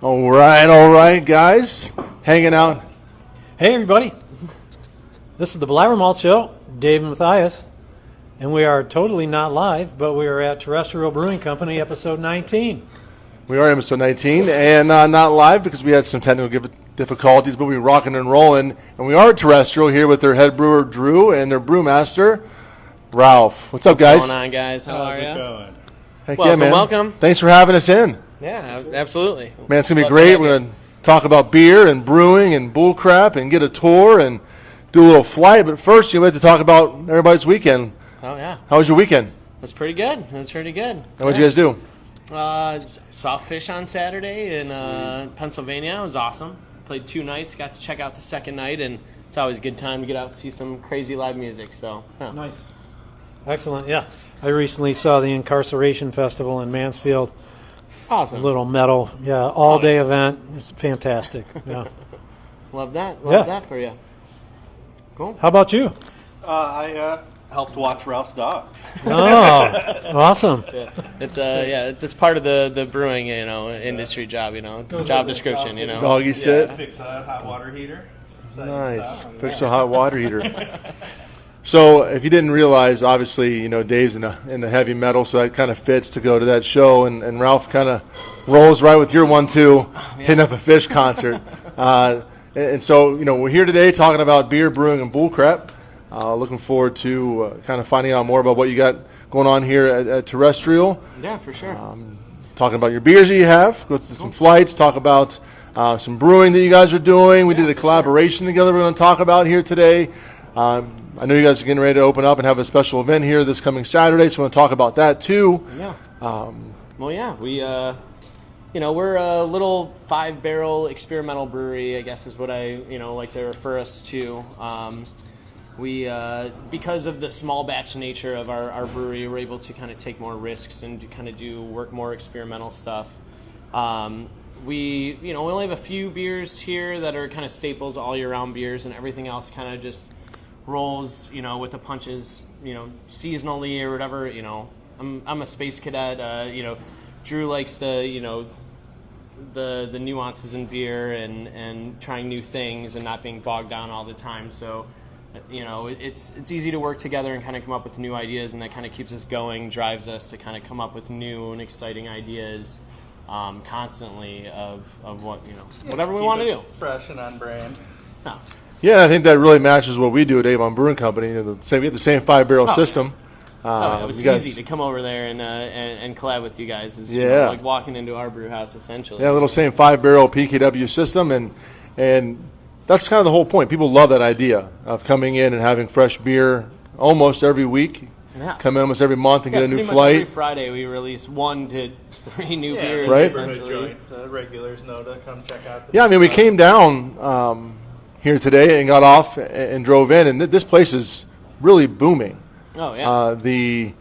All right, guys. Hanging out. Hey, everybody. This is the Blabbermalt Show, Dave and Matthias. And we are totally not live, but we are at Terrestrial Brewing Company, episode 19. We are episode 19, and not live because we had some technical difficulties, but we're rocking and rolling. And we are Terrestrial here with their head brewer, Drew, and their brewmaster, Ralph. What's up, guys? What's going on, guys? How are you? Going? Heck Welcome, yeah, man. welcome. Thanks for having us in. Yeah, absolutely. Man, it's going to be great. We're going to talk about beer and brewing and bullcrap and get a tour and do a little flight. But first, you have to talk about everybody's weekend. Oh, yeah. How was your weekend? That's pretty good. That's pretty good. And what'd you guys do? Saw fish on Saturday in Pennsylvania. It was awesome. Played 2 nights. Got to check out the second night, and it's always a good time to get out and see some crazy live music. So, yeah. Nice. Excellent, yeah. I recently saw the Incarceration Festival in Mansfield. Awesome. Little metal, yeah, all-day event. It's fantastic, yeah. Love that. Love that for you. Cool. How about you? I helped watch Ralph's dog. Oh, awesome. It's part of the brewing, industry job, job description, Doggy sit. Fix a hot water heater. Nice. Fix a hot water heater. So, if you didn't realize, obviously, Dave's in the heavy metal, so that kind of fits to go to that show, and Ralph kind of rolls right with your 1-2, hitting up a fish concert. And so, we're here today talking about beer, brewing, and bullcrap. Looking forward to kind of finding out more about what you got going on here at Terrestrial. Yeah, for sure. Talking about your beers that you have, go through some flights, talk about some brewing that you guys are doing. We did a collaboration together we're going to talk about here today. I know you guys are getting ready to open up and have a special event here this coming Saturday, so we're going to talk about that too. Yeah. We're a little 5-barrel experimental brewery, I guess is what I, like to refer us to. We, because of the small batch nature of our brewery, we're able to kind of take more risks and kind of work more experimental stuff. We only have a few beers here that are kind of staples, all year round beers, and everything else kind of just rolls, with the punches, seasonally or whatever. I'm a space cadet. Drew likes the nuances in beer and trying new things and not being bogged down all the time. So, it's easy to work together and kind of come up with new ideas, and that kind of keeps us going, drives us to kind of come up with new and exciting ideas constantly of what whatever we want to do. Fresh and on brand. No. Yeah, I think that really matches what we do at Avon Brewing Company. We have the same 5-barrel system. It was easy to come over there and collab with you guys. It's like walking into our brew house, essentially. Yeah, a little same 5-barrel PKW system, and that's kind of the whole point. People love that idea of coming in and having fresh beer almost every week. Yeah. Come in almost every month and get a new pretty flight. Much every Friday we release 1 to 3 new beers. Right. Neighborhood joint. The regulars know to come check out. We came down here today and got off and drove in, and this place is really booming. Oh yeah. The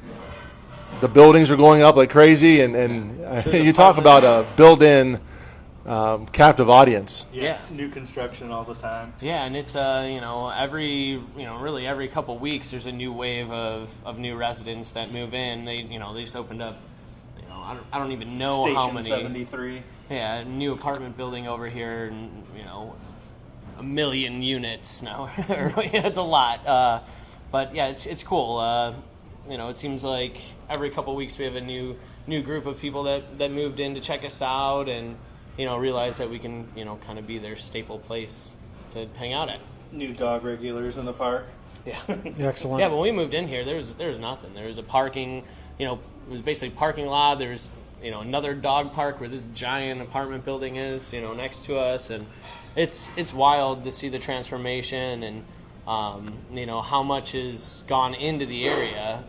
buildings are going up like crazy, and you talk about a built-in captive audience. Yeah. New construction all the time. Yeah, and it's really every couple weeks there's a new wave of new residents that move in. They just opened up. I don't even know Station how many. 73. Yeah, new apartment building over here, and 1 million units now. It's a lot. But yeah, it's cool. It seems like every couple weeks we have a new group of people that moved in to check us out and realize that we can kind of be their staple place to hang out at. New dog regulars in the park. Yeah. Excellent. Yeah, when we moved in here, there was nothing. There was a parking. It was basically parking lot. There's another dog park where this giant apartment building is next to us, and it's wild to see the transformation and how much has gone into the area,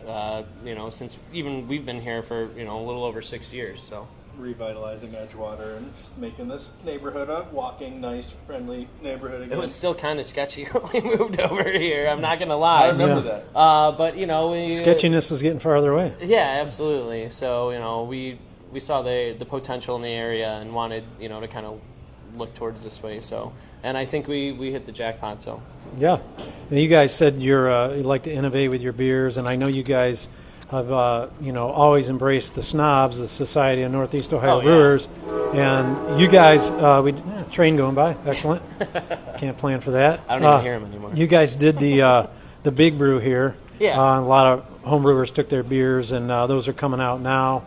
since even we've been here for, a little over 6 years. So Revitalizing Edgewater and just making this neighborhood a walking, nice, friendly neighborhood again. It was still kind of sketchy when we moved over here. I'm not going to lie. I remember that. But, sketchiness is getting farther away. Yeah, absolutely. So, we saw the potential in the area and wanted, to kind of look towards this way. So, and I think we hit the jackpot. So, yeah. And you guys said you like to innovate with your beers, and I know you guys have always embraced the snobs, the Society of Northeast Ohio Oh, yeah. Brewers, and you guys, train going by, excellent. Can't plan for that. I don't even hear him anymore. You guys did the big brew here. Yeah. A lot of home brewers took their beers, and those are coming out now.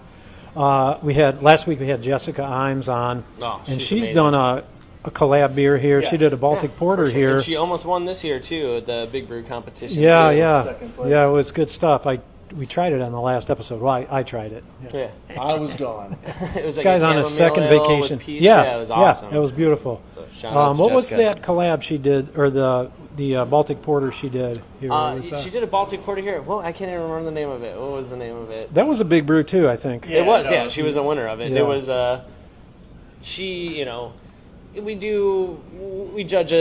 Last week we had Jessica Imes on, Oh, and she's she's amazing. done a collab beer here. She Yes. did a Baltic Porter here. And she almost won this year too at the Big Brew competition. Yeah, too. yeah, Second place. yeah. It was good stuff. We tried it on the last episode. Well, I tried it. Yeah. I was gone. It was This like guy's a on his chamomile second ale vacation. with peach. Yeah, it was awesome. Yeah, it was beautiful. So shout out to What was Jessica. that collab she did, or the Baltic Porter she did here? What was that? She did a Baltic Porter here. Well, I can't even remember the name of it. What was the name of it? That was a big brew too, I think. Yeah. It was, no, yeah. She was a winner of it. Yeah. It was, we judge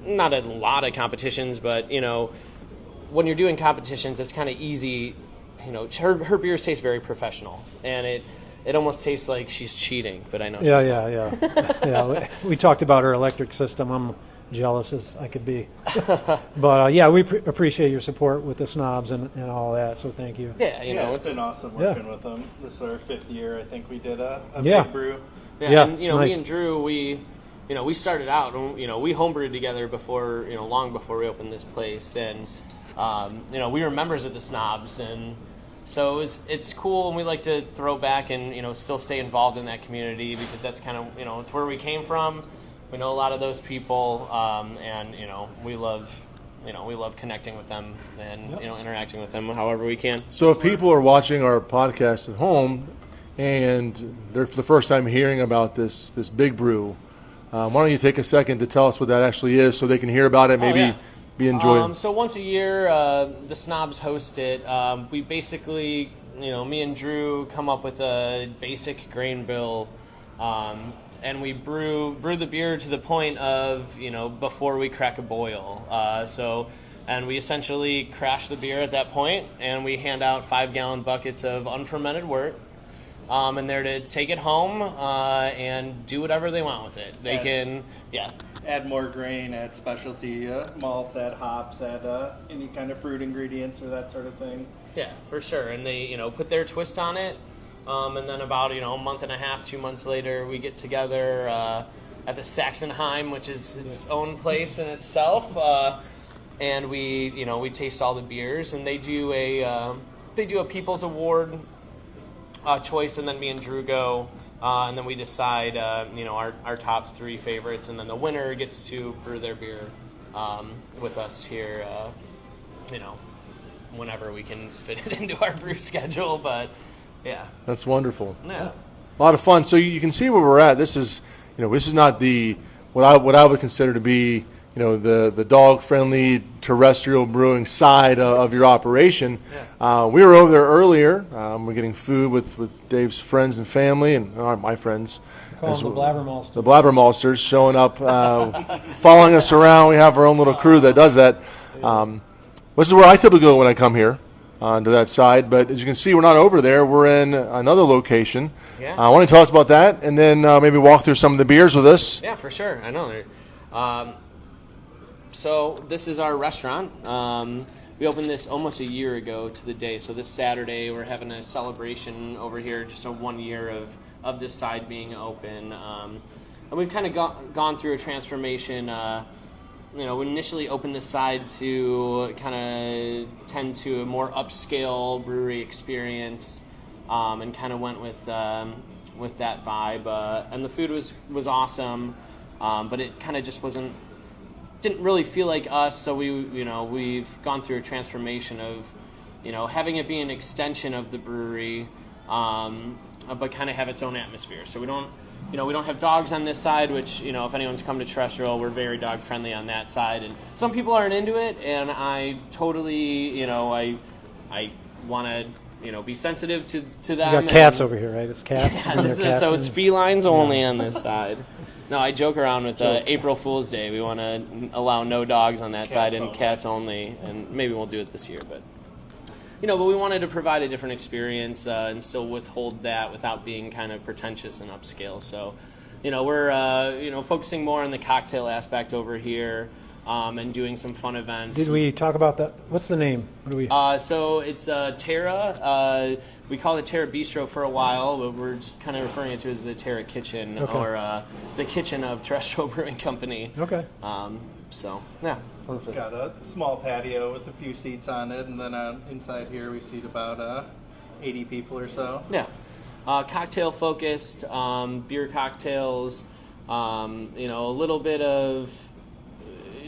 not a lot of competitions, but, when you're doing competitions, it's kind of easy. Her beers taste very professional, and it almost tastes like she's cheating, but I know she's not. Yeah. We talked about her electric system. I'm jealous as I could be. But we appreciate your support with the snobs and all that, so thank you. Yeah, It's been awesome working with them. This is our 5th year. I think we did a Yeah. big brew. Yeah, and, it's nice. me and Drew, we started out, we homebrewed together before, long before we opened this place, and we were members of the Snobs, and so it's cool, and we like to throw back and still stay involved in that community, because that's kind of it's where we came from. We know a lot of those people, and we love connecting with them and interacting with them however we can. So if people are watching our podcast at home and they're for the first time hearing about this big brew, why don't you take a second to tell us what that actually is so they can hear about it, maybe yeah. be enjoyed. So once a year, the Snobs host it. We basically, me and Drew come up with a basic grain bill, and we brew the beer to the point of, before we crack a boil. And we essentially crash the beer at that point, and we hand out 5-gallon buckets of unfermented wort. And they're to take it home and do whatever they want with it. They can, Add more grain, add specialty malts, add hops, add any kind of fruit ingredients or that sort of thing. Yeah, for sure. And they, put their twist on it. And then about, a month and a half, 2 months later, we get together at the Saxonheim, which is its own place in itself. And we taste all the beers, and they do a People's Award choice, and then me and Drew go, and then we decide, our top 3 favorites, and then the winner gets to brew their beer with us here, whenever we can fit it into our brew schedule. But yeah, That's wonderful. yeah. A lot of fun. So you can see where we're at. This is, this is not the what I would consider to be, the dog-friendly terrestrial brewing side of your operation. Yeah. We were over there earlier. We're getting food with Dave's friends and family, and my friends. Call them the Blabbermalt. The Blabbermalters showing up, following us around. We have our own little crew that does that. This is where I typically go when I come here, to that side. But as you can see, we're not over there. We're in another location. Yeah. Why don't you tell us about that, and then maybe walk through some of the beers with us? Yeah, for sure. I know. So this is our restaurant. We opened this almost a year ago to the day. So this Saturday we're having a celebration over here, just a 1 year of this side being open. And we've kind of gone through a transformation. We initially opened this side to kind of tend to a more upscale brewery experience, and kind of went with that vibe. And the food was awesome, but it kind of just didn't really feel like us. So we've gone through a transformation of having it be an extension of the brewery, but kind of have its own atmosphere. So we don't have dogs on this side, which, if anyone's come to Terrestrial, we're very dog friendly on that side. And some people aren't into it, and I totally, I want to, be sensitive to them. You got cats over here, right? It's cats. Yeah, and they're cats so and- it's felines only on this side. No, I joke around with April Fool's Day. We want to allow no dogs on that side and only. cats only, and maybe we'll do it this year. But but we wanted to provide a different experience and still withhold that without being kind of pretentious and upscale. So, we're focusing more on the cocktail aspect over here. and doing some fun events. Did we talk about that? What's the name? What do we? So it's Terra. We called it Terra Bistro for a while, but we're just kind of referring to it as the Terra Kitchen, Okay. or the kitchen of Terrestrial Brewing Company. Okay. So yeah, perfect. Got a small patio with a few seats on it, and then inside here we seat about 80 people or so. Yeah, cocktail focused, beer cocktails. A little bit of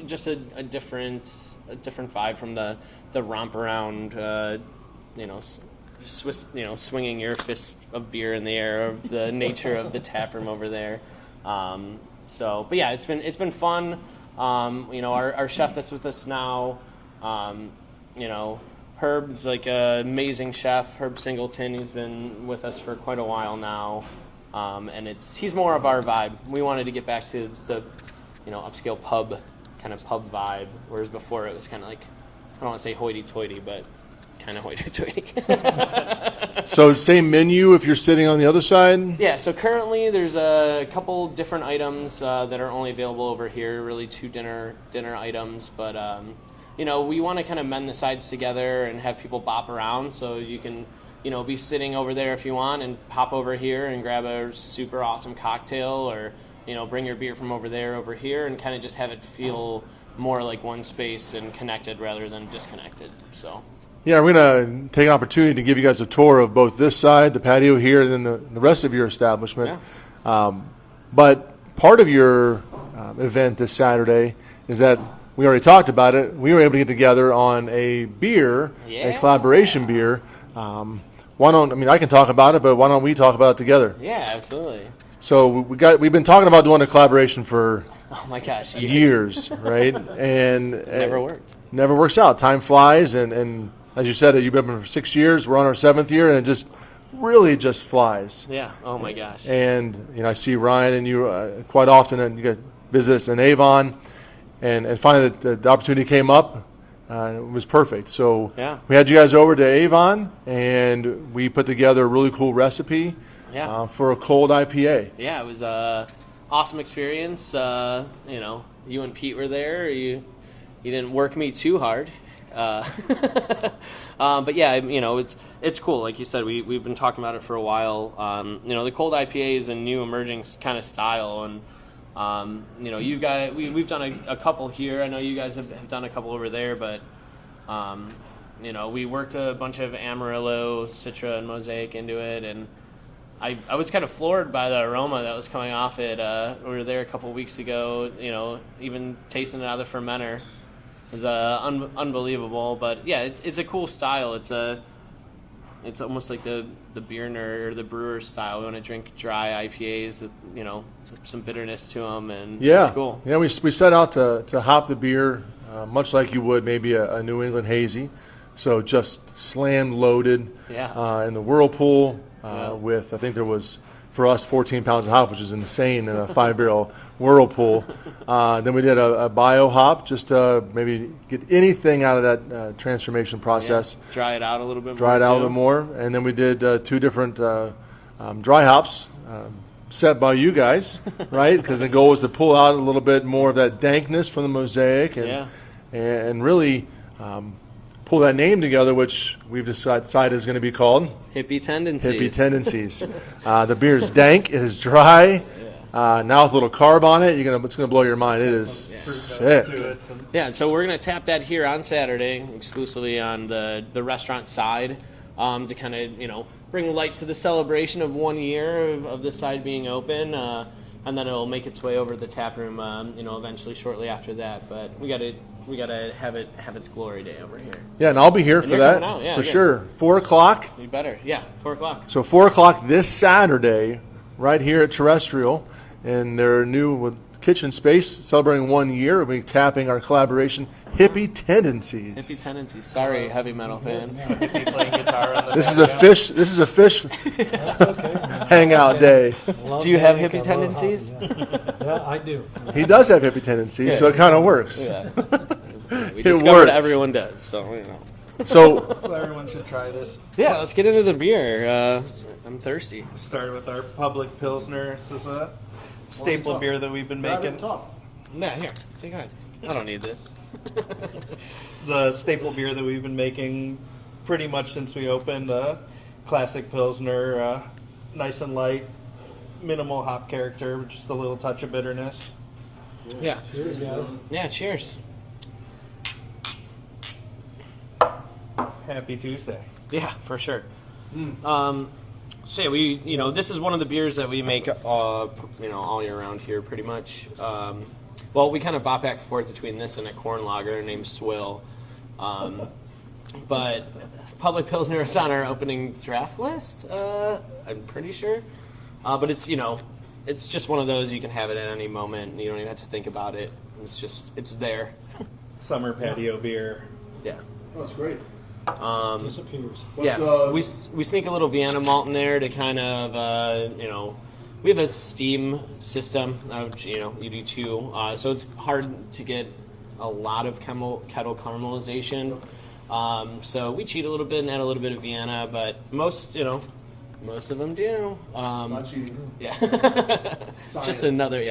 just a different vibe from the romp around. Swinging your fist of beer in the air, of the nature of the tap room over there. But yeah, it's been fun. Our chef that's with us now, Herb's like an amazing chef, Herb Singleton. He's been with us for quite a while now, and he's more of our vibe. We wanted to get back to the, upscale pub vibe, whereas before it was kind of like, I don't want to say hoity-toity, but kind of hoity-toity. So same menu if you're sitting on the other side? Yeah, so currently there's a couple different items that are only available over here, really 2 dinner items, but we want to kind of mend the sides together and have people bop around, so you can be sitting over there if you want and pop over here and grab a super awesome cocktail, or bring your beer from over there over here and kind of just have it feel more like one space and connected rather than disconnected. So Yeah, we're going to take an opportunity to give you guys a tour of both this side, the patio here, and then the rest of your establishment. Yeah. But part of your event this Saturday is that we already talked about it. We were able to get together on a beer, a collaboration beer. I can talk about it, but why don't we talk about it together? Yeah, absolutely. So we've been talking about doing a collaboration for oh my gosh, years, right? And never worked. Never works out. Time flies, and as you said, you've been for 6 years. We're on our 7th year, and it just really just flies. Yeah. Oh my gosh. And I see Ryan and you quite often, and you get visit us in Avon, and finally the opportunity came up. It was perfect. So yeah. We had you guys over to Avon, and we put together a really cool recipe for a cold IPA. Yeah, it was a awesome experience. You and Pete were there. You didn't work me too hard. But yeah, it's cool. Like you said, we've been talking about it for a while. The cold IPA is a new emerging kind of style, and you guys, we've done a couple here. I know you guys have done a couple over there, but we worked a bunch of Amarillo, Citra, and Mosaic into it, and I was kind of floored by the aroma that was coming off it. We were there a couple weeks ago. Even tasting it out of the fermenter. Is unbelievable, but yeah, it's a cool style. It's almost like the beer nerd or the brewer style. We want to drink dry IPAs that some bitterness to them, and it's cool. Yeah, we set out to hop the beer much like you would maybe a New England hazy, so just slam loaded in the whirlpool with, I think there was, for us, 14 pounds of hop, which is insane in a 5-barrel whirlpool. Then we did a bio hop, just to maybe get anything out of that transformation process. Yeah. Dry it out a little bit more. Dry it out a little more. And then we did 2 different dry hops set by you guys, right? Because the goal was to pull out a little bit more of that dankness from the Mosaic and really pull that name together, which we've decided is going to be called Hippie Tendencies. Hippie Tendencies. The beer is dank. It is dry. Now with a little carb on it, it's going to blow your mind. It is sick. Yeah, so we're going to tap that here on Saturday, exclusively on the restaurant side, to kind of bring light to the celebration of 1 year of the side being open, and then it'll make its way over to the tap room, eventually shortly after that. But we got to have its glory day over here. Yeah, and I'll be here for that, for sure. 4 o'clock. You better, 4 o'clock. So 4 o'clock this Saturday, right here at Terrestrial, in their new kitchen space, celebrating 1 year. We'll be tapping our collaboration, Hippie Tendencies. Hippie Tendencies. Sorry, heavy metal fan. Hippie playing guitar on the This is a fish hangout day. Do you have hippie tendencies? Yeah, I do. He does have hippie tendencies, so it kind of works. Yeah. We It discovered works. everyone does, so So everyone should try this. Yeah, let's get into the beer. I'm thirsty. Start with our public Pilsner. This is a staple beer that we've been making. Yeah, here. Take a I don't need this. The staple beer that we've been making pretty much since we opened, classic Pilsner, nice and light, minimal hop character, just a little touch of bitterness. Yeah. Cheers, guys. Yeah, cheers. Happy Tuesday. Yeah, for sure. So yeah, this is one of the beers that we make, all year round here, pretty much. Well, we kind of bop back and forth between this and a corn lager named Swill. But Public Pilsner is on our opening draft list, I'm pretty sure. But it's just one of those you can have it at any moment. And you don't even have to think about it. It's there. Summer patio beer. Yeah. Oh, that's great. Disappears. We sneak a little Vienna malt in there to kind of, we have a steam system, which, you do too. So it's hard to get a lot of kettle caramelization. So we cheat a little bit and add a little bit of Vienna, but most of them do. Not cheating. Yeah. It's just another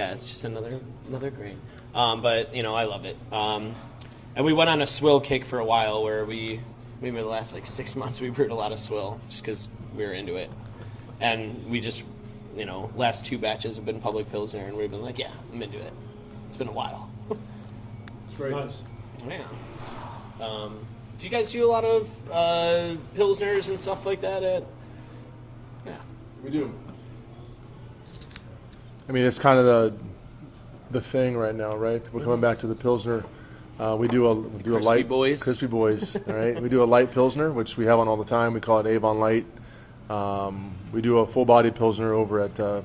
grain. But, I love it. And we went on a swill kick for a while where maybe the last 6 months we brewed a lot of swill just because we were into it. And we just, last 2 batches have been Public Pilsner and we've been like, yeah, I'm into it. It's been a while. It's great. Nice. Yeah. Do you guys do a lot of Pilsners and stuff like that Yeah. We do. I mean, it's kind of the thing right now, right? People coming back to the Pilsner. We do a light Boys. Crispy Boys. All right, we do a light Pilsner, which we have on all the time. We call it Avon Light. We do a full body Pilsner over at the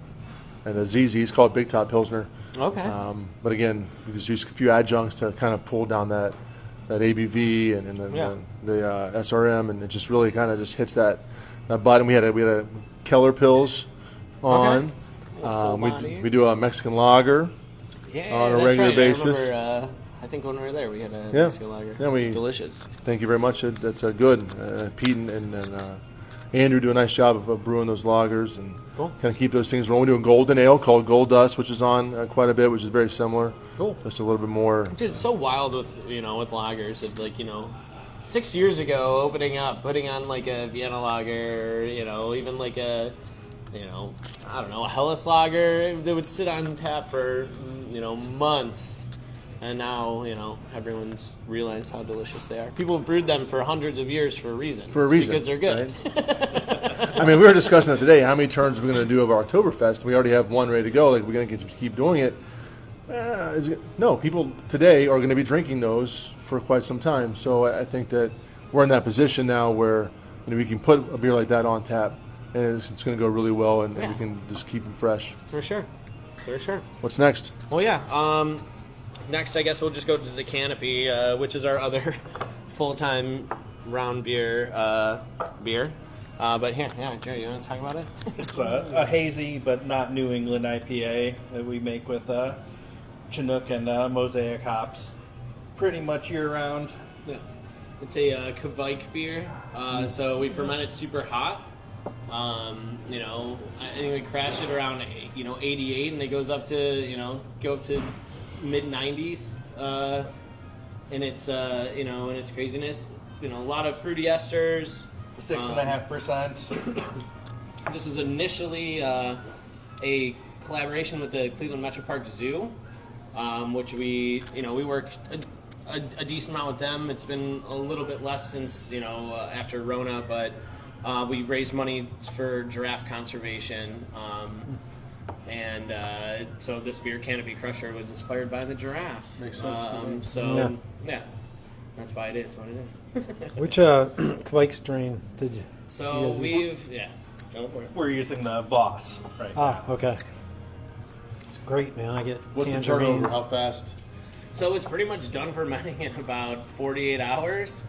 ZZ. It's called Big Top Pilsner. Okay. But again, we just use a few adjuncts to kind of pull down that ABV and the SRM, and it just really kind of just hits that button. We had a Keller Pils on. Full body. We do a Mexican lager Yeah, on a that's regular right. basis. I think when we were there, we had a Yeah. Mexican lager. Yeah, delicious. Thank you very much. That's good. Pete and Andrew do a nice job of brewing those lagers and Cool. kind of keep those things rolling. We do a golden ale called Gold Dust, which is on quite a bit, which is very similar. Cool. Just a little bit more. Dude, it's so wild with lagers. It's 6 years ago, opening up, putting on a Vienna lager, even a I don't know, a Helles lager. They would sit on tap for months. And now, everyone's realized how delicious they are. People have brewed them for hundreds of years for a reason. For a reason. Because they're good. Right? I mean, we were discussing it today. How many turns are we going to do of Oktoberfest? We already have one ready to go. We're going to keep doing it. No, people today are going to be drinking those for quite some time. So I think that we're in that position now where we can put a beer like that on tap, and it's going to go really well, and we can just keep them fresh. For sure. What's next? Well, yeah. Next, I guess we'll just go to the Canopy, which is our other full-time round beer. But here, Jerry, you want to talk about it? It's a hazy but not New England IPA that we make with Chinook and Mosaic hops pretty much year-round. Yeah. It's a Kvike beer, so we ferment it super hot. I think we crash it around 88, and it goes up to mid-90s, and it's and its craziness. A lot of fruity esters. 6.5%. This was initially a collaboration with the Cleveland Metro Park Zoo, which we worked a decent amount with them. It's been a little bit less since after Rona, but we raised money for giraffe conservation. And so this beer, Canopy Crusher, was inspired by the giraffe. Makes sense. Yeah, that's why it is what it is. Which Kvike strain did you? So go for it. We're using the Boss right now. Ah, okay. It's great, man. I get What's the tangerine. turnover? How fast? So it's pretty much done fermenting in about 48 hours.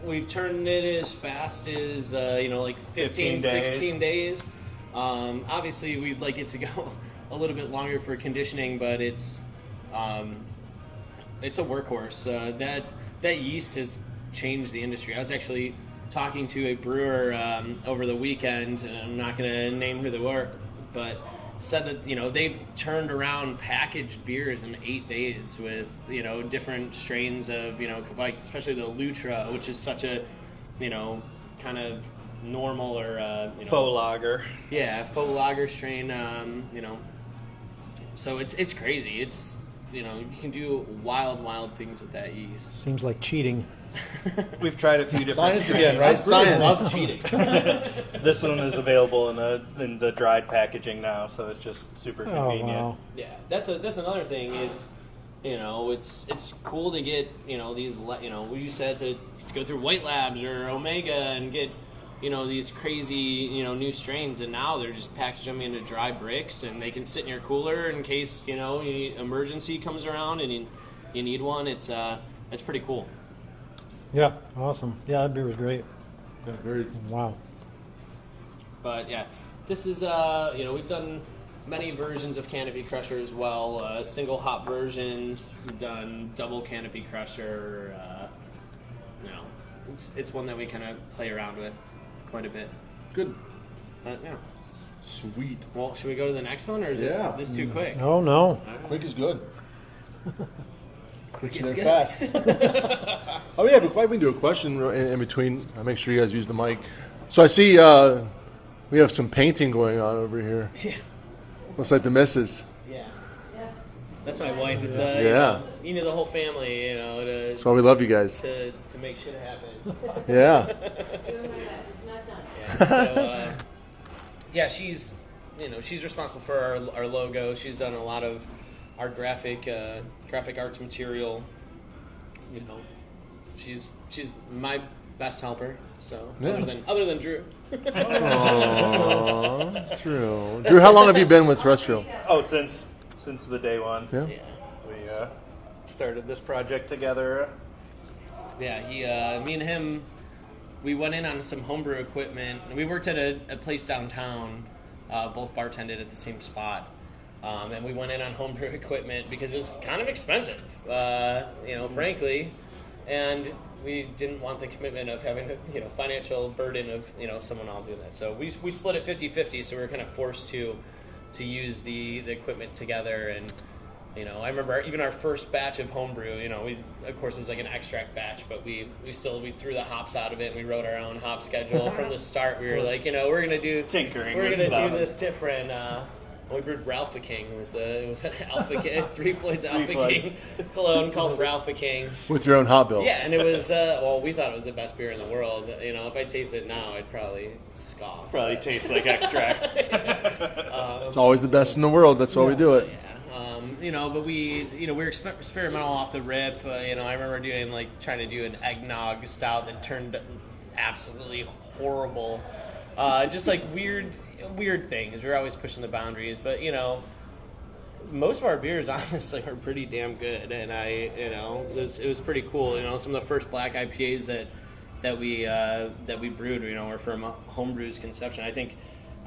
We've turned it as fast as 15 days. 16 days. Obviously, we'd like it to go a little bit longer for conditioning, but it's a workhorse. That yeast has changed the industry. I was actually talking to a brewer over the weekend, and I'm not going to name who they were, but said that they've turned around packaged beers in 8 days with different strains of like especially the Lutra, which is such a kind of normal or Faux lager. yeah, faux lager strain. So it's crazy. It's you can do wild things with that yeast. Seems like cheating. We've tried a few different Science again, right? Us brewers Science. love cheating. This one is available in the dried packaging now, so it's just super Oh, convenient. wow. Yeah, that's another thing is, it's cool to get these we used to have to go through White Labs or Omega and get these crazy new strains, and now they're just packaging them into dry bricks and they can sit in your cooler in case emergency comes around and you need one. It's pretty cool. Yeah, awesome. Yeah, that beer was great. Yeah, very. Wow. But yeah, this is we've done many versions of Canopy Crusher as well. Single hop versions. We've done double Canopy Crusher. It's one that we kind of play around with quite a bit. Good. But yeah. Sweet. Well, should we go to the next one, or is Yeah. this too quick? Oh, no. Quick is good. Quick is is good. fast. Oh yeah, but why don't we do a question in between? I'll make sure you guys use the mic. So I see we have some painting going on over here. Yeah. Looks like the missus. Yeah. Yes. That's my wife. It's Yeah. you need the whole family, to That's why we love you guys. to make shit happen. Yeah. Doing my best. It's not done. Yeah, so, yeah, she's responsible for our logo. She's done a lot of our graphic arts material. She's my best helper. So Yeah. other than Drew. Aww, Drew. Drew, how long have you been with Terrestrial? Oh, since the day one. Yeah. Yeah. We started this project together. Yeah, me and him, we went in on some homebrew equipment. We worked at a place downtown, both bartended at the same spot. And we went in on homebrew equipment because it was kind of expensive, frankly. And we didn't want the commitment of having a financial burden of, someone all doing that. So we split it 50-50, so we were kind of forced to use the equipment together. And, I remember even our first batch of homebrew, we, of course, it was like an extract batch, but we threw the hops out of it and we wrote our own hop schedule from the start. We were like, we're going to do Tinkering We're with going to do stuff. this different. We brewed Ralph the King. It was an Alpha King, Three Floyd's Alpha King cologne called Ralph the King. With your own hot bill. Yeah, and it was we thought it was the best beer in the world. If I taste it now, I'd probably scoff. Probably tastes like extract. It's always the best in the world. That's why we do it. Yeah, but we were experimental off the rip. I remember trying to do an eggnog stout that turned absolutely horrible. Just like weird things. We're always pushing the boundaries, but most of our beers honestly are pretty damn good, and it was pretty cool. Some of the first black IPAs that we brewed, were from Homebrew's conception. I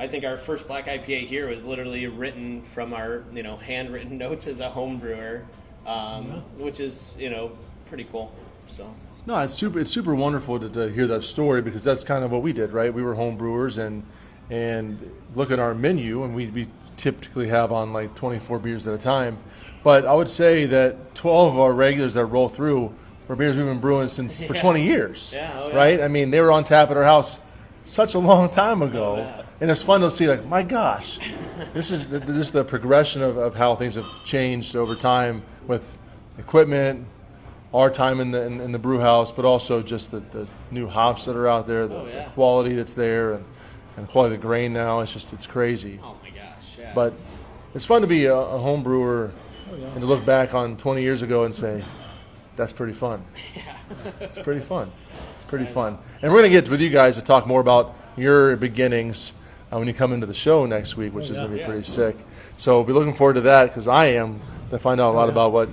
think our first black IPA here was literally written from our handwritten notes as a home brewer, which is pretty cool. So. No, it's super wonderful to hear that story, because that's kind of what we did, right? We were home brewers, and look at our menu, and we typically have on like 24 beers at a time. But I would say that 12 of our regulars that roll through were beers we've been brewing for 20 years, Yeah, right? I mean, they were on tap at our house such a long time ago, yeah. and it's fun to see, like, my gosh, this is the progression of how things have changed over time with equipment, our time in the brew house, but also just the new hops that are out there, the quality that's there, and the quality of the grain now. It's crazy. Oh my gosh! Yeah. But it's fun to be a home brewer and to look back on 20 years ago and say, that's pretty fun. It's pretty fun. It's pretty fun. And we're going to get with you guys to talk more about your beginnings when you come into the show next week, which is going to be pretty sick. So we'll be looking forward to that, because I am, to find out a lot about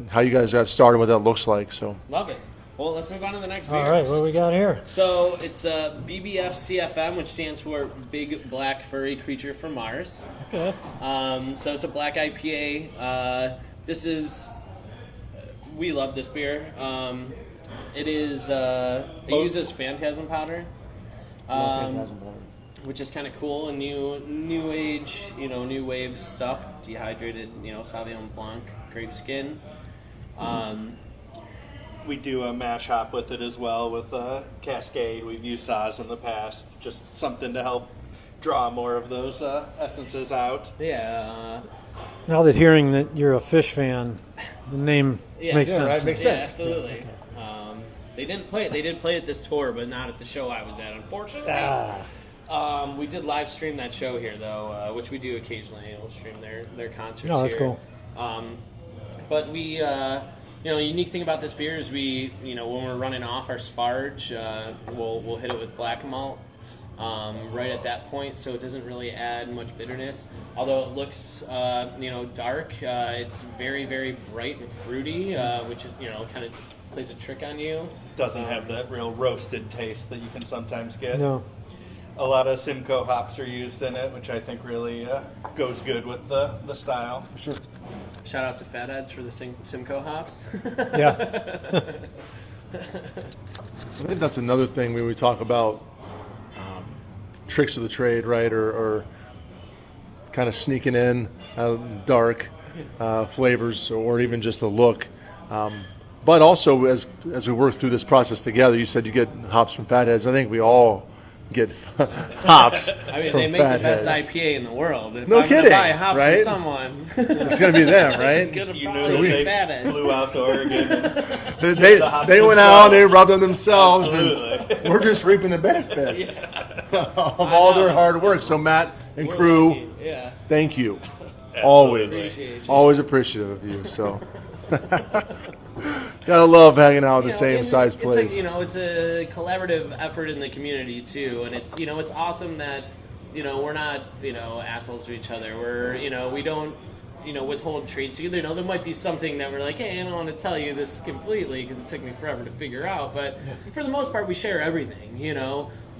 how you guys got started, what that looks like. So Love it. Well, let's move on to the next beer. All right, what do we got here? So it's BBF CFM, which stands for Big Black Furry Creature from Mars. Okay. So it's a black IPA. This is, we love this beer. It is, it uses Phantasm powder. which is kind of cool. And new age, new wave stuff. Dehydrated, Sauvignon Blanc, grape skin. We do a mash hop with it as well with Cascade. We've used Saaz in the past, just something to help draw more of those essences out. Yeah. Now that hearing that you're a fish fan, the name makes sense. Right, makes Yeah, sense. absolutely. Okay. They didn't play it. They did play it this tour, but not at the show I was at, unfortunately. We did live stream that show here, though, which we do occasionally. We'll stream their concerts. Oh, that's here. cool. But we, unique thing about this beer is we, when we're running off our sparge, we'll hit it with black malt right at that point, so it doesn't really add much bitterness. Although it looks, dark, it's very, very bright and fruity, which is, kind of plays a trick on you. Doesn't have that real roasted taste that you can sometimes get. No. A lot of Simcoe hops are used in it, which I think really goes good with the style. Sure. Shout out to Fatheads for the Simcoe hops. Yeah. I think that's another thing when we talk about tricks of the trade, right? Or kind of sneaking in dark flavors, or even just the look. But also, as we work through this process together, you said you get hops from Fatheads. I think we all get hops I mean, from they make the best Fatheads. IPA in the world. If No I'm kidding, gonna buy hops right? from someone, It's going to be them, it's right? gonna You knew probably that be they Fatheads. flew out to Oregon. They the hops went out, they themselves. rubbed them themselves, Absolutely. and we're just reaping the benefits of all their hard work. So Matt and We're crew, lucky. Yeah. thank you. Always, Appreciate you. always appreciative of you. So, gotta love hanging out with the same and size it's place. it's a collaborative effort in the community too, and it's it's awesome that we're not assholes to each other. We're we don't withhold trade secrets. There might be something that we're like, hey, I don't want to tell you this completely because it took me forever to figure out. But for the most part, we share everything.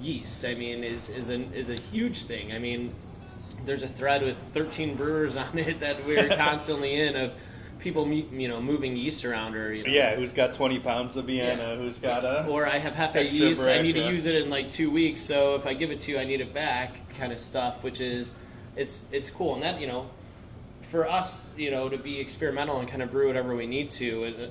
Yeast, I mean, is a huge thing. I mean, there's a thread with 13 brewers on it that we're constantly in of people moving yeast around, or Yeah, who's got 20 pounds of Vienna? Who's got a? or I have half a Extra yeast, I brick, need to yeah. use it in like 2 weeks, so if I give it to you, I need it back, kind of stuff, which is, it's cool. And that, for us, to be experimental and kind of brew whatever we need to,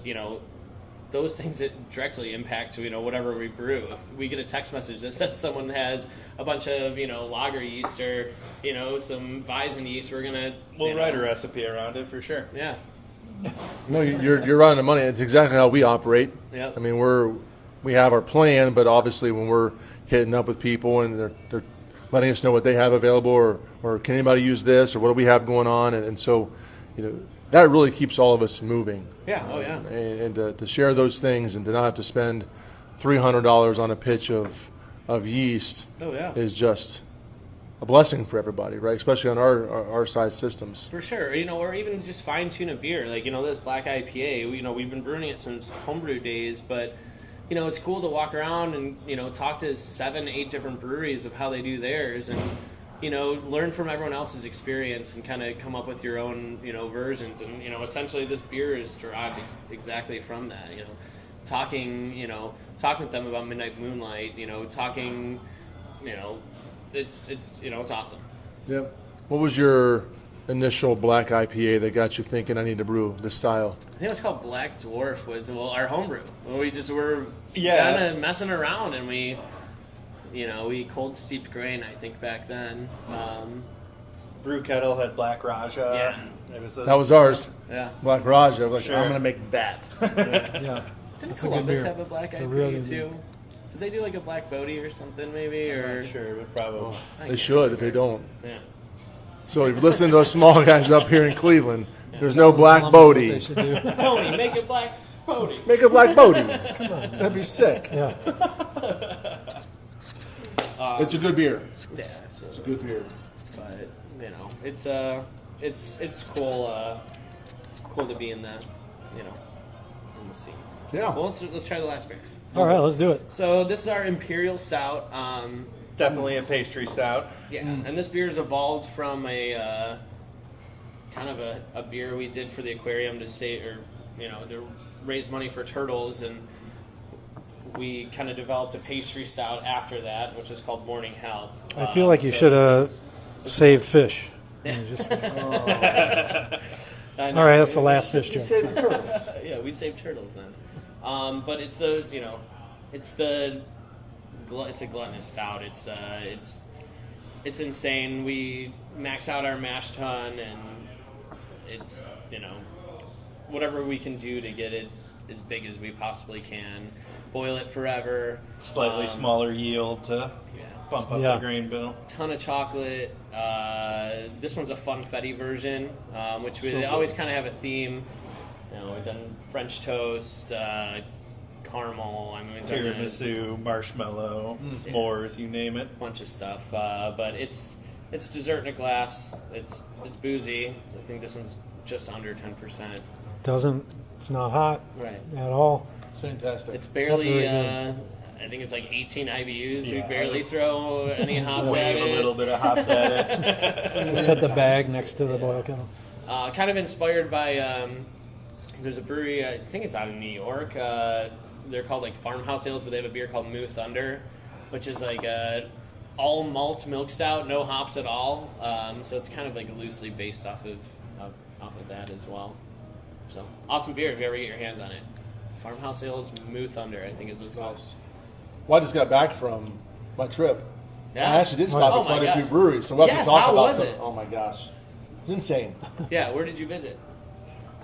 those things that directly impact, whatever we brew. If we get a text message that says someone has a bunch of, lager yeast or, some Weizen yeast, we're going to... We'll write a recipe around it for sure. Yeah. No, you're right on the money. It's exactly how we operate. Yep. I mean, we have our plan, but obviously when we're hitting up with people and they're letting us know what they have available, or can anybody use this, or what do we have going on, and so that really keeps all of us moving. Yeah, oh yeah. And to share those things and to not have to spend $300 on a pitch of yeast Oh yeah. is just a blessing for everybody, right? Especially on our size systems. For sure, or even just fine tune a beer, like this black IPA. We've been brewing it since homebrew days, but it's cool to walk around and talk to 7-8 different breweries of how they do theirs, and learn from everyone else's experience and kind of come up with your own versions. And essentially this beer is derived exactly from that. Talking with them about Midnight Moonlight. Talking, it's awesome. Yep. What was your initial black IPA that got you thinking I need to brew this style? I think it was called Black Dwarf. Was our homebrew. We just were Yeah. kind of messing around, and we cold steeped grain. I think back then. Brew Kettle had Black Raja. Yeah. It was That was ours. Yeah. Black Raja. I was like, Sure. I'm going to make that. Yeah. Didn't That's a good Columbus beer. have a black It's a real IPA good too? Did they do like a Black Bodie or something maybe? I'm Or not sure, but probably. They should if they don't. Yeah. So if you listen to those small guys up here in Cleveland, there's no Black Columbus, what they Bodie. should do. Tony, make a Black Bodie. Make a Black Bodie. That'd be sick. Yeah. It's a good beer. Yeah, It's a absolutely. good beer. But it's cool. Cool to be in the in the scene. Yeah. Well, let's try the last beer. All right, let's do it. So this is our Imperial Stout. Definitely a pastry stout. Yeah, and this beer has evolved from a kind of a beer we did for the aquarium to to raise money for turtles, and we kind of developed a pastry stout after that, which is called Morning Hell. I feel like you so should this have is- saved fish. I All know. right, that's the last fish joke. Yeah, we saved turtles then. But it's the it's a gluttonous stout. It's insane. We max out our mash tun, and it's whatever we can do to get it as big as we possibly can. Boil it forever. Slightly smaller yield to bump up Yeah. the grain bill. Ton of chocolate. This one's a funfetti version, which they always kind of have a theme. We've done French toast, caramel. I mean, we've done Tiramisu, marshmallow, s'mores, you name it. a bunch of stuff. But it's dessert in a glass. It's boozy. I think this one's just under 10%. It's not hot Right. at all. It's fantastic. It's barely. very good. I think it's like 18 IBUs. We Yeah. barely throw any hops at Wave a it. little bit of hops at it. Just set the bag next to the boil kettle. Kind of inspired by, there's a brewery, I think it's out in New York. They're called like Farmhouse Ales, but they have a beer called Moo Thunder, which is like a all malt milk stout, no hops at all. So it's kind of like loosely based off of that as well. So awesome beer if you ever get your hands on it. Farmhouse Ales Moo Thunder, I think is what it's called. Well, I just got back from my trip. Yeah. I actually did stop Oh at quite my a few gosh. breweries, so we'll have Yes, to talk how about was some. it? Oh my gosh, it's insane. Yeah, where did you visit?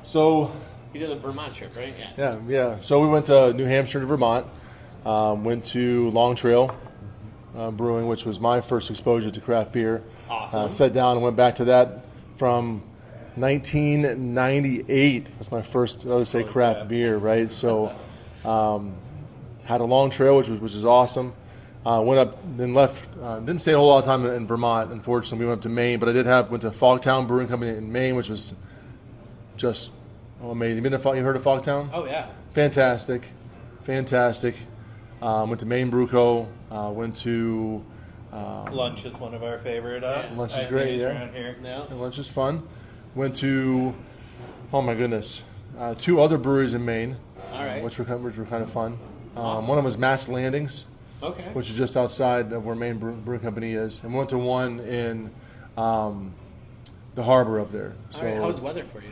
So You did a Vermont trip, right? Yeah. yeah. So we went to New Hampshire to Vermont. Went to Long Trail Brewing, which was my first exposure to craft beer. Awesome. Sat down and went back to that from 1998. That's my first, I would say, craft beer, right? So had a long trail, which is awesome. Went up, then left. Didn't stay a whole lot of time in Vermont. Unfortunately, we went up to Maine, but I went to Fogtown Brewing Company in Maine, which was just amazing. You heard of Fogtown? Oh, yeah. Fantastic. Went to Maine Brew Co. Went to Lunch is one of our favorite. Lunch is great, IPAs yeah. around here. No? lunch is fun. Went to, oh my goodness, 2 other breweries in Maine, All right. which were kind of fun. Awesome. One of them was Mass Landings, Okay. which is just outside of where Maine Brewing Company is, and we went to one in the harbor up there. So All right. How was the weather for you?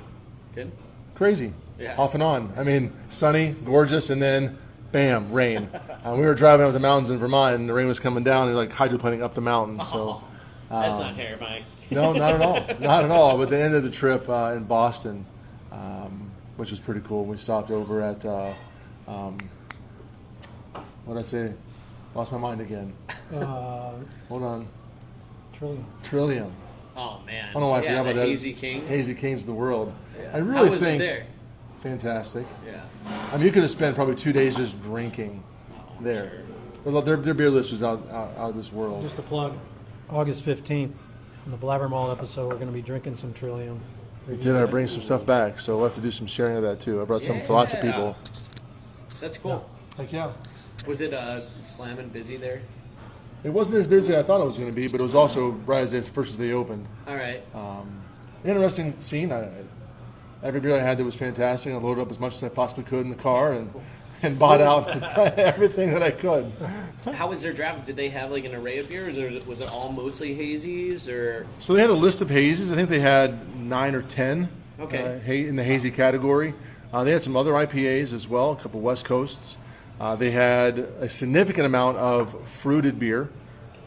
Good? crazy, Yeah. off and on. I mean, sunny, gorgeous, and then bam, rain. We were driving up the mountains in Vermont, and the rain was coming down, and like hydroplaning up the mountain. So That's not terrifying. no, not at all, not at all. But the end of the trip in Boston, which was pretty cool. We stopped over at what did I say? Lost my mind again. Hold on, Trillium. Oh, man. I don't know why I forgot about that. Hazy Kings. Hazy Kings of the world. Yeah. I really How was think it there? fantastic. Yeah. I mean, you could have spent probably 2 days just drinking Oh, there. sure. Well, their beer list was out of this world. Just a plug. August 15th, on the Blabbermalt episode, we're going to be drinking some Trillium. We did. I bring some stuff back, so we'll have to do some sharing of that too. I brought some for lots of Yeah. people. That's cool. Heck yeah. Was it slamming busy there? It wasn't as busy as I thought it was going to be, but it was also right as first as they opened. All right. Interesting scene. Every beer I had that was fantastic. I loaded up as much as I possibly could in the car and bought out everything that I could. How was their draft? Did they have like an array of beers, or was it all mostly hazies? Or So they had a list of hazes. I think they had 9 or 10 Okay. in the hazy category. They had some other IPAs as well, a couple West Coasts. They had a significant amount of fruited beer.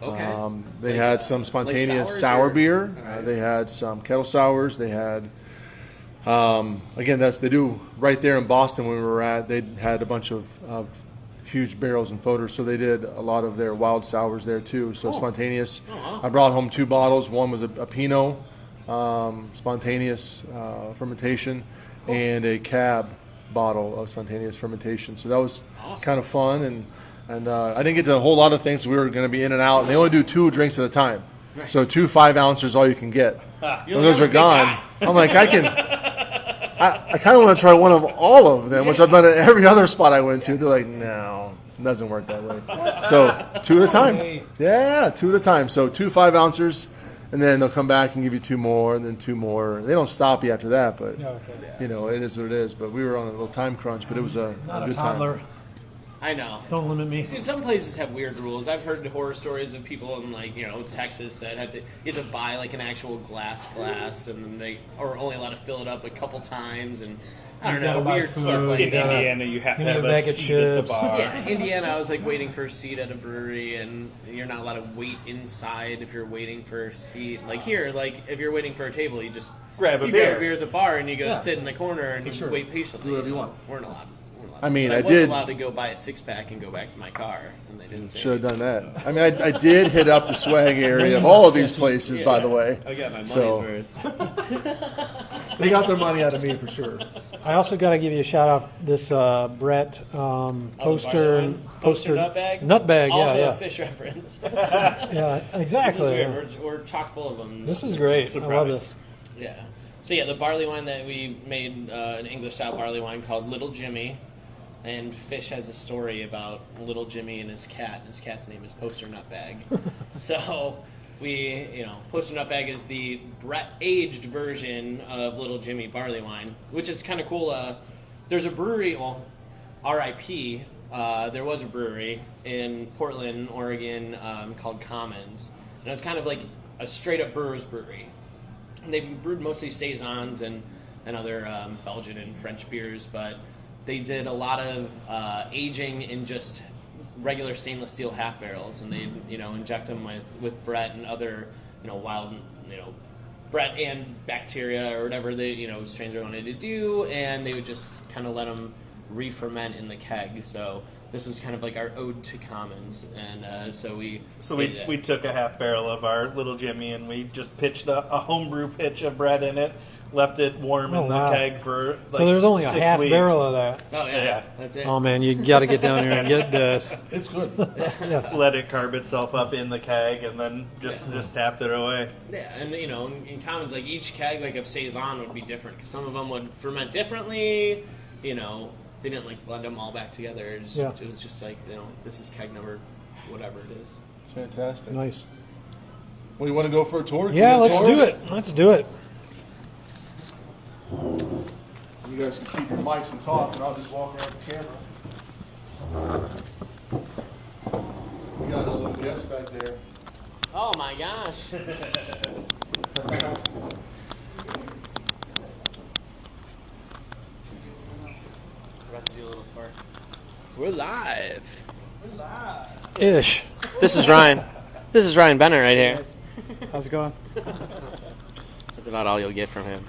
okay, They had some spontaneous sours sour or- beer. Alright. They had some kettle sours. They had, again, they do right there in Boston when we were at. They had a bunch of huge barrels and foeders, so they did a lot of their wild sours there too. So spontaneous. wow. I brought home 2 bottles. One was a Pinot spontaneous fermentation, and a Cab bottle of spontaneous fermentation. So that was Awesome. kind of fun, and I didn't get to a whole lot of things. We were going to be in and out, and they only do 2 drinks at a time. Right. So 2 5-ounces is all you can get. You're When those like, are "I'm a big gone, guy." I'm like, I kind of want to try one of all of them, which I've done at every other spot I went to. They're like, no, it doesn't work that way. So 2 at a time. Yeah, 2 at a time. So 2 5-ounces, and then they'll come back and give you 2 more, and then 2 more. They don't stop you after that, but Okay. you know, it is what it is. But we were on a little time crunch, but it was a Not a good toddler. time. I know. Don't limit me. Dude, some places have weird rules. I've heard horror stories of people in Texas that you have to buy like an actual glass, and they are only allowed to fill it up a couple times, and I don't know, weird stuff like In that. Indiana, you have to Give me have a a bag of seat at the chips. bar. Yeah, Indiana, I was like waiting for a seat at a brewery, and you're not allowed to wait inside if you're waiting for a seat. Like here, like if you're waiting for a table, you just Grab a grab beer. a beer at the bar, and you go Yeah. sit in the corner and you sure. wait patiently. Do whatever you want. We're not allowed. I mean, But I was did- allowed to go buy a 6-pack and go back to my car, and they didn't say Should have done that. I mean, I did hit up the swag area of all of these places, by the way. I got my money's So- worth. They got their money out of me for sure. I also got to give you a shout out. This Brett poster Barley wine? Poster nutbag? Nutbag, Also yeah, a fish reference. yeah, This is exactly. weird. We're chock full of them. This is great. I love this. Yeah. So yeah, the barley wine that we made, an English style barley wine called Little Jimmy, and Fish has a story about Little Jimmy and his cat. His cat's name is Poster Nutbag. So Poster Nutbag is the Brett aged version of Little Jimmy barley wine, which is kind of cool. There's a brewery, well, R.I.P. There was a brewery in Portland, Oregon, called Commons, and it was kind of like a straight up brewer's brewery. They brewed mostly saisons and other Belgian and French beers, but they did a lot of aging in just regular stainless steel half barrels, and they inject them with Brett and other wild Brett and bacteria or whatever they strains they wanted to do, and they would just kind of let them re-ferment in the keg. So this was kind of like our ode to Commons, and so we took a half barrel of our Little Jimmy and we just pitched a homebrew pitch of bread in it, left it warm Oh, in the wow. keg for like So there's only a 6 half weeks. barrel of that. oh yeah, Yeah. that's it. Oh man, you got to get down here and get this. It's good. Let it carb itself up in the keg and then just tapped it away. Yeah, and in Commons, like each keg like of saison would be different because some of them would ferment differently. They didn't like blend them all back together. It was just like this is keg number whatever it is. It's fantastic. Nice. Well, you want to go for a tour? Can Yeah, we let's tour? do it. Let's do it. You guys can keep your mics and talk, and I'll just walk around the camera. We got a little guest back there. Oh my gosh! We're about to do a little tour. We're live. Ish. This is Ryan. This is Ryan Bennett right here. How's it going? That's about all you'll get from him.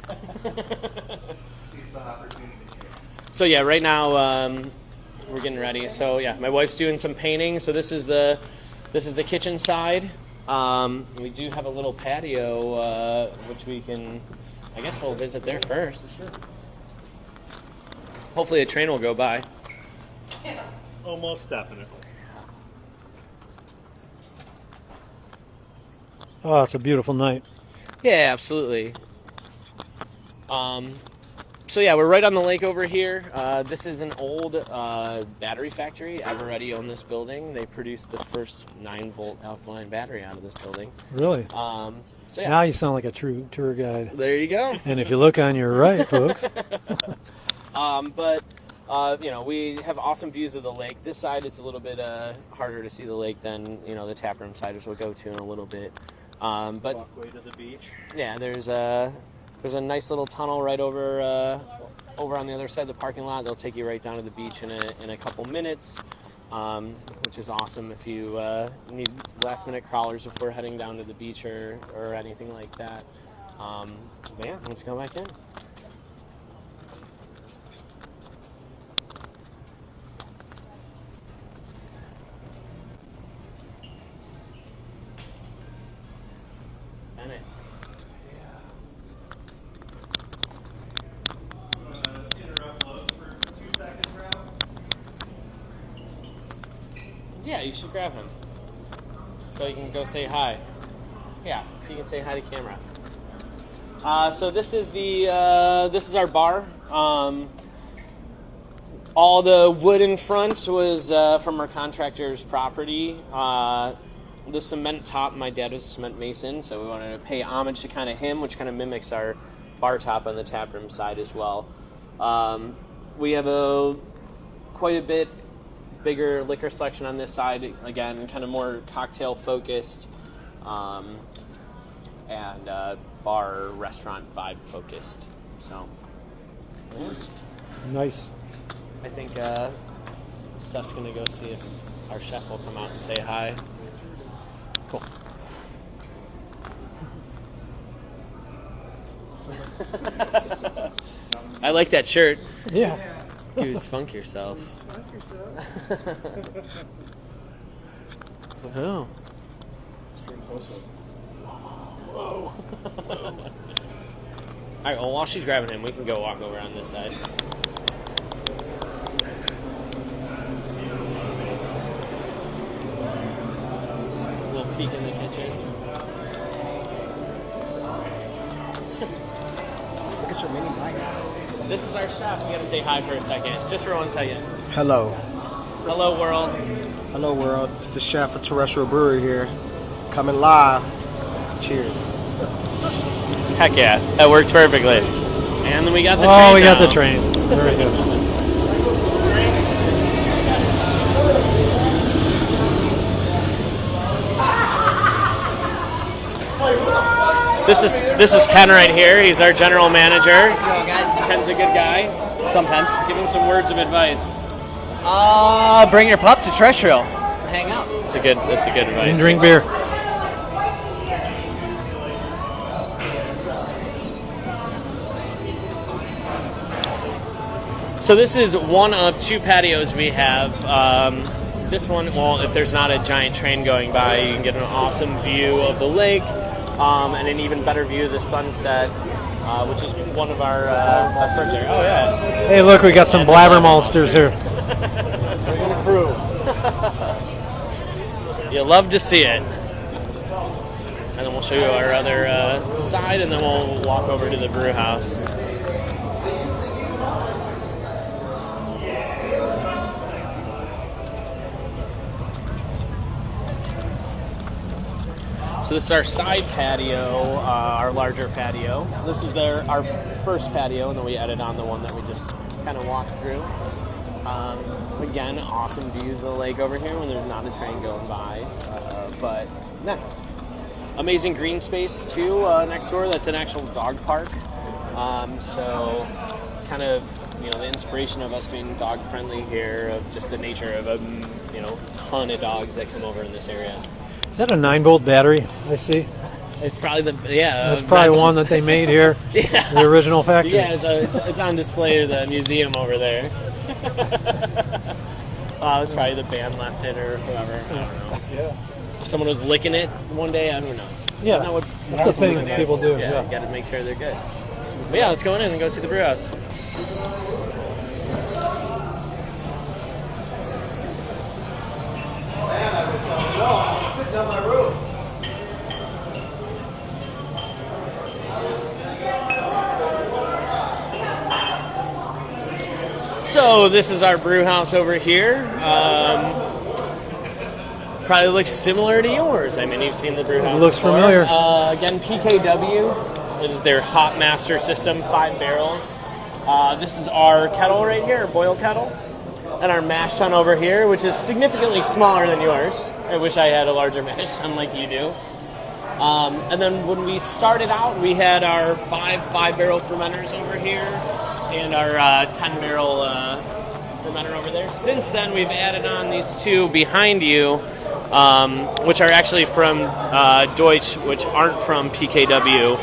So yeah, right now we're getting ready. So yeah, my wife's doing some painting. So this is the kitchen side. We do have a little patio, which we can. I guess we'll visit there first. Hopefully a train will go by. Almost definitely. Oh, it's a beautiful night. Yeah, absolutely. So yeah, we're right on the lake over here. This is an old battery factory. I've already owned this building. They produced the first 9-volt alkaline battery out of this building. Really? So yeah, Now you sound like a true tour guide. there you go. And if you look on your right, folks, But we have awesome views of the lake. This side, it's a little bit harder to see the lake than the taproom side, which we'll go to in a little bit. But Walkway to the beach. yeah, there's a nice little tunnel right over on the other side of the parking lot. They'll take you right down to the beach in a couple minutes, which is awesome if you need last minute crawlers before heading down to the beach or anything like that. But yeah, let's go back in. Bennett. Interrupt Lowe's for 2 seconds, Ralph? Yeah, you should grab him. So you can go say hi. Yeah, so you can say hi to camera. So this is this is our bar. All the wood in front was from our contractor's property. The cement top, my dad was a cement mason, so we wanted to pay homage to kind of him, which kind of mimics our bar top on the taproom side as well. We have quite a bit bigger liquor selection on this side. Again, kind of more cocktail focused, and bar restaurant vibe focused. So Nice. I think Steph's gonna go see if our chef will come out and say hi. Cool. I like that shirt. Yeah. Goose, funk yourself. Oh. Whoa. All right, well, while she's grabbing him, we can go walk over on this side. A little peek in the kitchen. Look at your mini lights. This is our chef. We gotta say hi for a second, just for 1 second. Hello. Hello, world. Hello, world. It's the chef of Terrestrial Brewery here. Coming live. Cheers. Heck yeah, that worked perfectly. And then we got the train. Oh, we got now. the train. Very good. This is Ken right here. He's our general manager. Hello, guys. Ken's a good guy. Sometimes. Give him some words of advice. Bring your pup to Terrestrial. Hang out. That's a good advice. And drink beer. So this is one of 2 patios we have. This one, well, if there's not a giant train going by, you can get an awesome view of the lake and an even better view of the sunset, which is one of our best friends there. Oh, yeah. Hey, look, we got some Blabbermaltsters here. You love to see it. And then we'll show you our other side, and then we'll walk over to the brew house. So this is our side patio, our larger patio. This is our first patio, and then we added on the one that we just kind of walked through. Again, awesome views of the lake over here when there's not a train going by. But yeah, amazing green space too next door. That's an actual dog park. So kind of, the inspiration of us being dog friendly here, of just the nature of a ton of dogs that come over in this area. Is that a 9-volt battery I see? It's probably That's probably one that they made here, Yeah. the original factory. Yeah, it's on display at the museum over there. It's probably the band left it or whoever. I don't know. Yeah. Someone was licking it one day. Who knows? Yeah, Isn't that that's the thing people do. Yeah, you got to make sure they're good. But yeah, let's go in and go see the brew house. So this is our brew house over here. Probably looks similar to yours. I mean, you've seen the brew house. It looks before. familiar. Again, PKW. This is their hop master system, 5 barrels. This is our kettle right here, our boil kettle, and our mash tun over here, which is significantly smaller than yours. I wish I had a larger mash tun like you do. And then when we started out, we had our 5 barrel fermenters over here and our 10 barrel fermenter over there. Since then, we've added on these 2 behind you, which are actually from Deutsch, which aren't from PKW,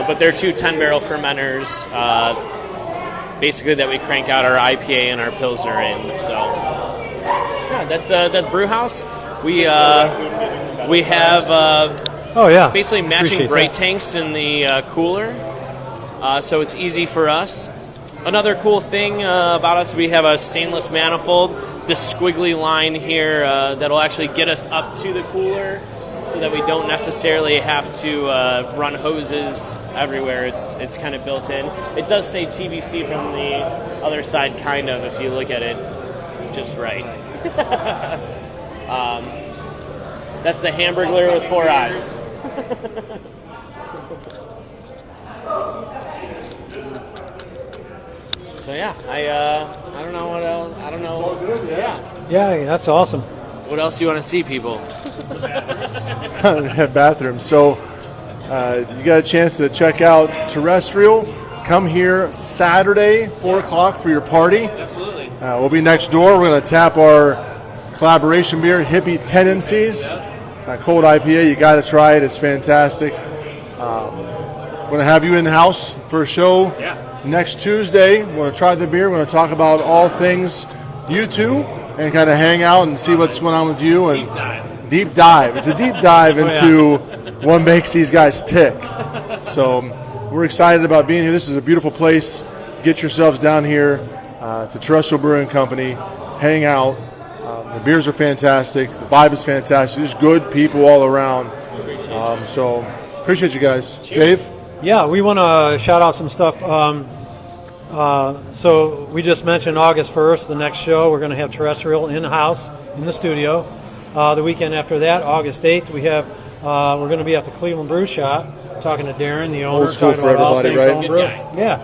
but they're 2 10 barrel fermenters, basically that we crank out our IPA and our Pilsner in. So yeah, that's brew house. We have Oh, yeah. basically matching Appreciate bright that. tanks in the cooler, so it's easy for us. Another cool thing about us, we have a stainless manifold, this squiggly line here that'll actually get us up to the cooler so that we don't necessarily have to run hoses everywhere. It's kind of built in. It does say TBC from the other side, kind of, if you look at it just right. That's the Hamburglar with 4 eyes. So yeah, I don't know what else. I don't know. It's all good. Yeah. Yeah, that's awesome. What else do you want to see, people? Bathrooms. So you got a chance to check out Terrestrial. Come here Saturday, 4 o'clock for your party. Absolutely. We'll be next door. We're going to tap our collaboration beer, Hippie Tendencies. Cold IPA. You got to try it. It's fantastic. We're going to have you in-house for a show next Tuesday. We're going to try the beer. We're going to talk about all things you two and kind of hang out and see what's going on with you. And deep dive. It's a deep dive into what makes these guys tick. So we're excited about being here. This is a beautiful place. Get yourselves down here to Terrestrial Brewing Company. Hang out. The beers are fantastic. The vibe is fantastic. There's good people all around. So appreciate you guys. Cheers. Dave? Yeah, we want to shout out some stuff. So we just mentioned August 1st, the next show. We're going to have Terrestrial in-house in the studio. The weekend after that, August 8th, we're going to be at the Cleveland Brew Shop talking to Darren, the owner. Old school talking for about all everybody, things right? homebrew. Yeah.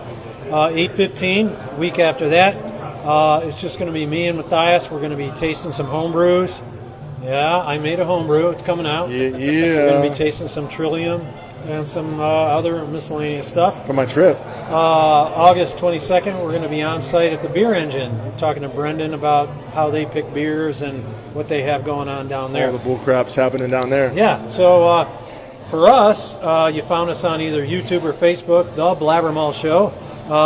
8:15. Week after that, it's just going to be me and Matthias. We're going to be tasting some home brews. Yeah, I made a home brew. It's coming out. Yeah. We're going to be tasting some Trillium and some other miscellaneous stuff. For my trip. August 22nd, we're going to be on site at the Beer Engine, talking to Brendan about how they pick beers and what they have going on down there. All the bull crap's happening down there. Yeah, so for us, you found us on either YouTube or Facebook, The Blabbermalt Show.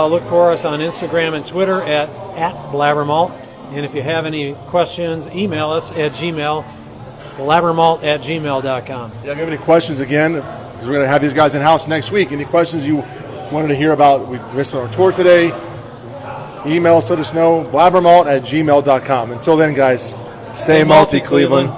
Look for us on Instagram and Twitter at Blabbermalt. And if you have any questions, email us at Gmail, blabbermalt@gmail.com. Yeah, if you have any questions, again, because we're going to have these guys in-house next week, any questions you wanted to hear about, we missed on our tour today, email us, let us know, blabbermalt@gmail.com. Until then, guys, stay malty, Cleveland.